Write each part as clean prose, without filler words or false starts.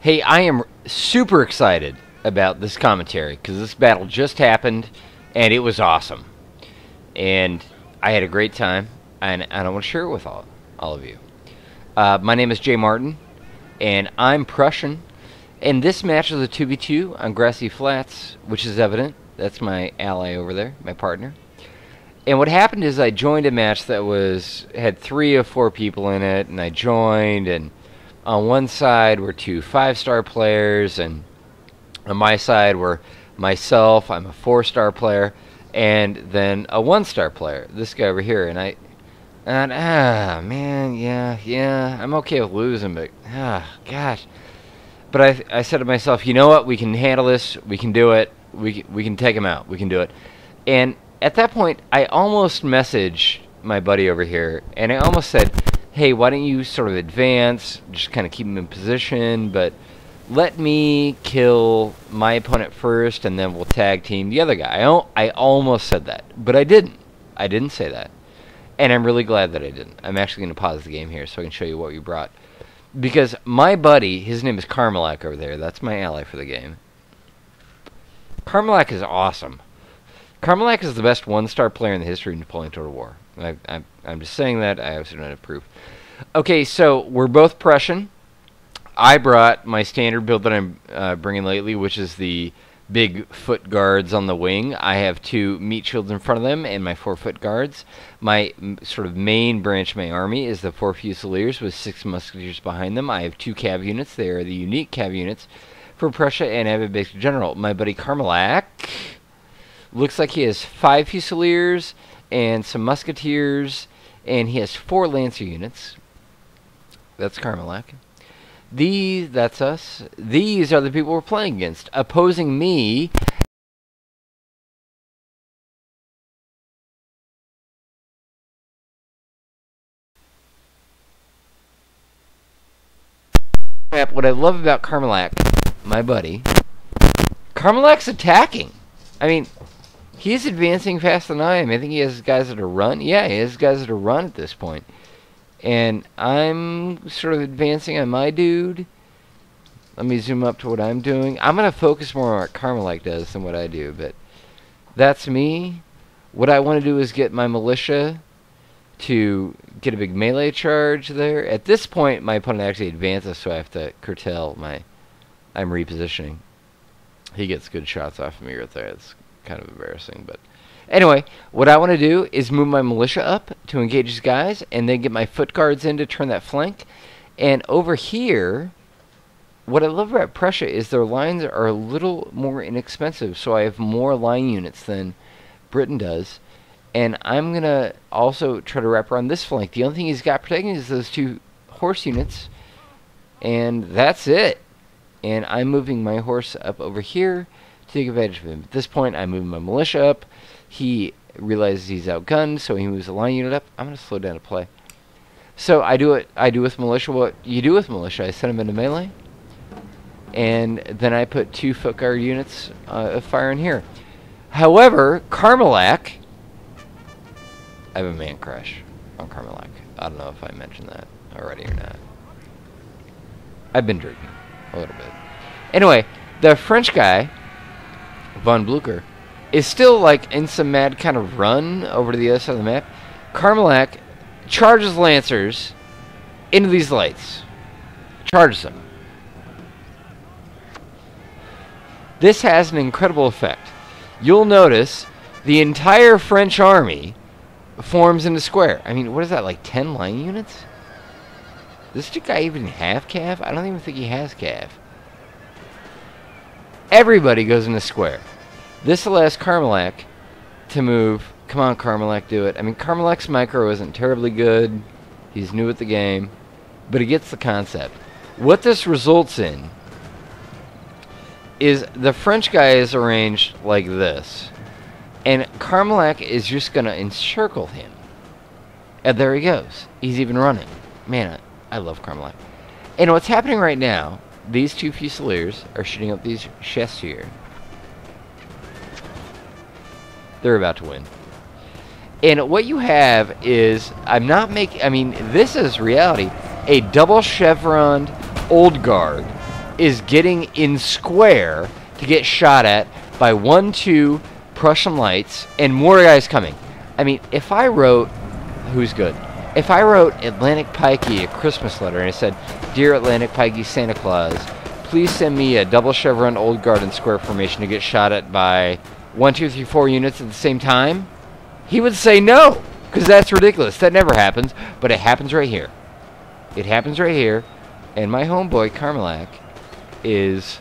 Hey, I am super excited about this commentary because this battle just happened and it was awesome. And I had a great time, and I want to share it with all of you. My name is Jay Martin, and I'm Prussian. And this match is a 2v2 on grassy flats, which is evident. That's my ally over there, my partner. And what happened is I joined a match that had 3 or 4 people in it, and I joined, and on one side were 2 5-star players, and on my side were myself, I'm a 4-star player, and then a 1-star player, this guy over here. And man, yeah, I'm okay with losing, but gosh. But I said to myself, you know what, we can handle this, we can do it, we can take him out, we can do it. And at that point, I almost messaged my buddy over here, and I almost said, hey, why don't you sort of advance, just kind of keep him in position, but let me kill my opponent first, and then we'll tag team the other guy. I almost said that, but I didn't. I didn't say that. And I'm really glad that I didn't. I'm actually going to pause the game here so I can show you what we brought. Because my buddy, his name is Karmalak over there. That's my ally for the game. Karmalak is awesome. Karmalak is the best 1-star player in the history of Napoleon Total War. I'm just saying that. I obviously don't have proof. Okay, so we're both Prussian. I brought my standard build that I'm bringing lately, which is the big foot guards on the wing. I have 2 meat shields in front of them and my 4 foot guards. My sort of main branch of my army is the 4 Fusiliers with 6 musketeers behind them. I have 2 cav units. They are the unique cav units for Prussia, and I have a basic general. My buddy Karmalak looks like he has 5 Fusiliers and some musketeers, and he has 4 lancer units. That's Karmalak. That's us. These are the people we're playing against. Opposing me, what I love about Karmalak, my buddy, Karmalak's attacking. I mean, he's advancing faster than I am. I think he has guys that are run. Yeah, he has guys that are run at this point. And I'm sort of advancing on my dude. Let me zoom up to what I'm doing. I'm going to focus more on what Karmalak does than what I do, but that's me. What I want to do is get my militia to get a big melee charge there. At this point, my opponent actually advances, so I have to curtail I'm repositioning. He gets good shots off of me right there. It's kind of embarrassing, but anyway, what I want to do is move my militia up to engage these guys, and then get my foot guards in to turn that flank. And over here, what I love about Prussia is their lines are a little more inexpensive, so I have more line units than Britain does. And I'm going to also try to wrap around this flank. The only thing he's got protecting is those 2 horse units, and that's it. And I'm moving my horse up over here to take advantage of him. At this point, I'm moving my militia up. He realizes he's outgunned, so he moves the line unit up. I'm going to slow down to play. So I do with militia what you do with militia. I send him into melee, and then I put 2 foot guard units of fire in here. However, Karmalak, I have a man crush on Karmalak. I don't know if I mentioned that already or not. I've been drinking a little bit. Anyway, the French guy, von Blucher, is still like in some mad kind of run over to the other side of the map. Karmalak charges lancers into these lights. Charges them. This has an incredible effect. You'll notice the entire French army forms in a square. I mean, what is that, like 10 line units? Does this guy even have cav? I don't even think he has cav. Everybody goes in a square. This allows Karmalak to move. Come on, Karmalak, do it. I mean, Karmalak's micro isn't terribly good. He's new at the game. But he gets the concept. What this results in is the French guy is arranged like this. And Karmalak is just going to encircle him. And there he goes. He's even running. Man, I love Karmalak. And what's happening right now, these 2 Fusiliers are shooting up these chests here. They're about to win. And what you have is, I mean, this is reality. A double chevroned old guard is getting in square to get shot at by 1-2 Prussian lights and more guys coming. I mean, if I wrote, who's good? If I wrote Atlantic Pikey a Christmas letter and I said, "Dear Atlantic Pikey Santa Claus, please send me a double chevron old guard in square formation to get shot at by 1, 2, 3, 4 units at the same time," he would say no, because that's ridiculous. That never happens, but it happens right here. It happens right here, and my homeboy Karmalak is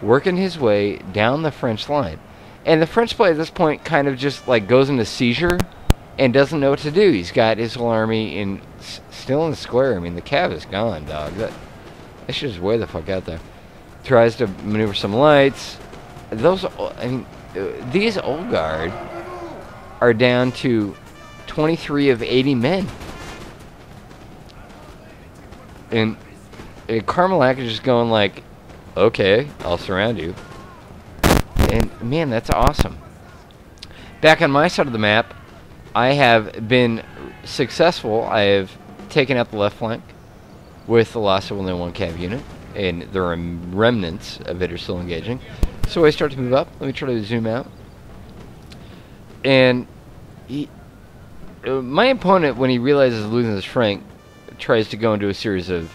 working his way down the French line. And the French play at this point kind of just like goes into seizure and doesn't know what to do. He's got his whole army still in the square. I mean, the cav is gone, dog. That shit is way the fuck out there. Tries to maneuver some lights. These old guard are down to 23 of 80 men. And Karmalak is just going like, "Okay, I'll surround you." And man, that's awesome. Back on my side of the map, I have been successful. I have taken out the left flank with the loss of only 1 cav unit, and there are remnants of it are still engaging. So I start to move up. Let me try to zoom out. And my opponent, when he realizes losing his flank, tries to go into a series of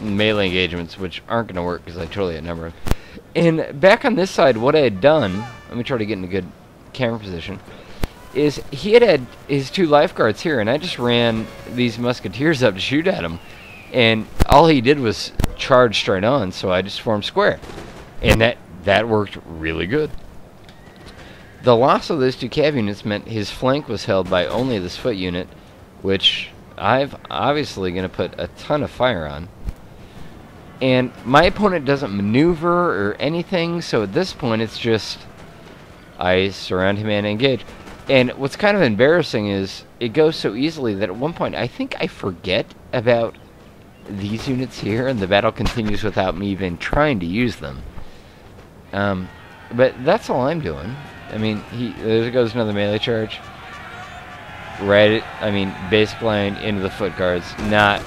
melee engagements, which aren't going to work because I totally outnumber him. And back on this side, what I had done, let me try to get in a good camera position, is he had his 2 lifeguards here, and I just ran these musketeers up to shoot at him. And all he did was charge straight on, so I just formed square. And that worked really good. The loss of those 2 cav units meant his flank was held by only this foot unit, which I've obviously going to put a ton of fire on. And my opponent doesn't maneuver or anything, so at this point it's just I surround him and engage. And what's kind of embarrassing is it goes so easily that at one point I think I forget about these units here, and the battle continues without me even trying to use them. But that's all I'm doing. I mean, there goes another melee charge. Right, basic line into the foot guards. Not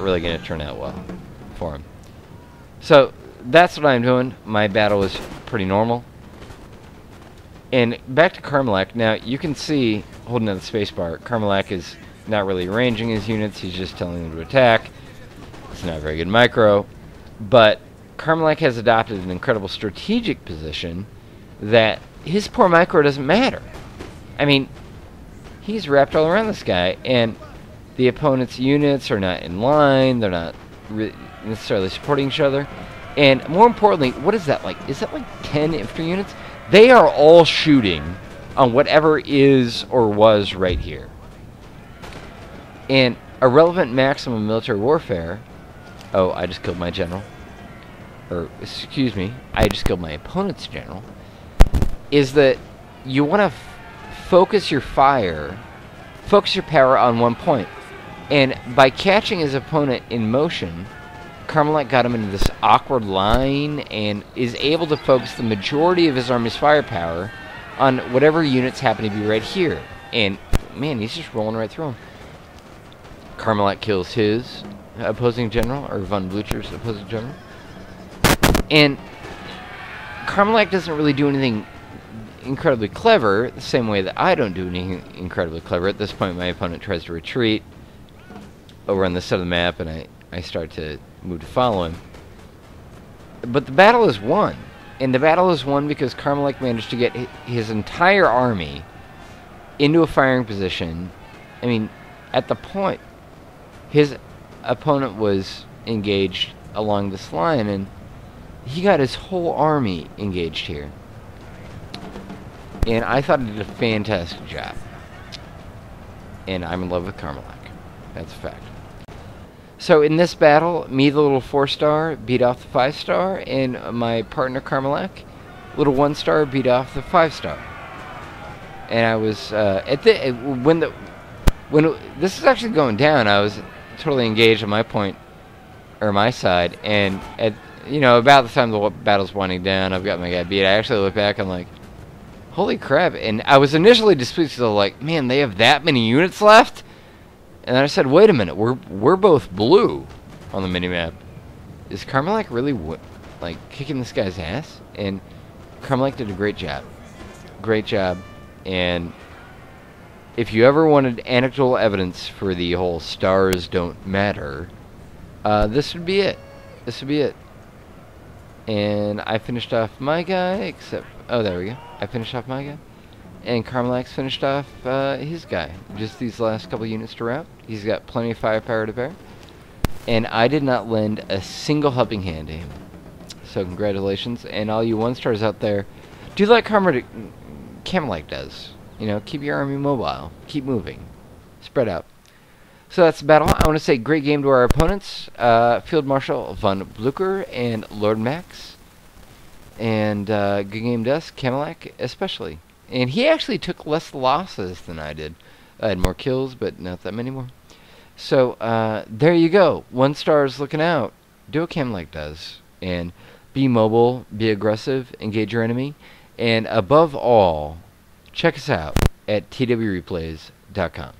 really going to turn out well for him. So that's what I'm doing. My battle was pretty normal. And back to Karmalak. Now you can see, holding down the spacebar, Karmalak is not really arranging his units. He's just telling them to attack. It's not a very good micro, but Karmalak has adopted an incredible strategic position that his poor micro doesn't matter. I mean, he's wrapped all around this guy, and the opponent's units are not in line. They're not necessarily supporting each other. And more importantly, what is that like? Is that like 10 infantry units? They are all shooting on whatever is or was right here. And a relevant maximum of military warfare... Oh, I just killed my general. Or, excuse me, I just killed my opponent's general. Is that you want to focus your power on one point. And by catching his opponent in motion, Karmalak got him into this awkward line and is able to focus the majority of his army's firepower on whatever units happen to be right here. And, man, he's just rolling right through them. Karmalak kills his opposing general, or von Blücher's opposing general. And Karmalak doesn't really do anything incredibly clever, the same way that I don't do anything incredibly clever. At this point, my opponent tries to retreat over on this side of the map, and I start to move to follow him. But the battle is won. And the battle is won because Karmalak managed to get his entire army into a firing position. I mean, at the point, his opponent was engaged along this line, and he got his whole army engaged here. And I thought he did a fantastic job. And I'm in love with Karmalak. That's a fact. So in this battle, me, the little 4-star, beat off the 5-star, and my partner Karmalak, little 1-star, beat off the 5-star. And I was when this is actually going down, I was totally engaged on my point, or my side, and at about the time the battle's winding down, I've got my guy beat. I actually look back, I'm like, holy crap! And I was initially displeased, so like, man, they have that many units left. And then I said, wait a minute, we're both blue on the minimap. is Karmalak really like kicking this guy's ass? And Karmalak did a great job. Great job. And if you ever wanted anecdotal evidence for the whole stars don't matter, this would be it. This would be it. And I finished off my guy, except... Oh, there we go. I finished off my guy. And Karmalak's finished off his guy. Just these last couple units to route. He's got plenty of firepower to bear. And I did not lend a single helping hand to him. So congratulations. And all you 1-stars out there, do like Karmalak does. You know, keep your army mobile. Keep moving. Spread out. So that's the battle. I want to say great game to our opponents. Field Marshal von Blucher and Lord Max. And good game to us, Karmalak especially. And he actually took less losses than I did. I had more kills, but not that many more. So there you go. 1-stars looking out. Do what Karmalak does. And be mobile, be aggressive, engage your enemy. And above all, check us out at twreplays.com.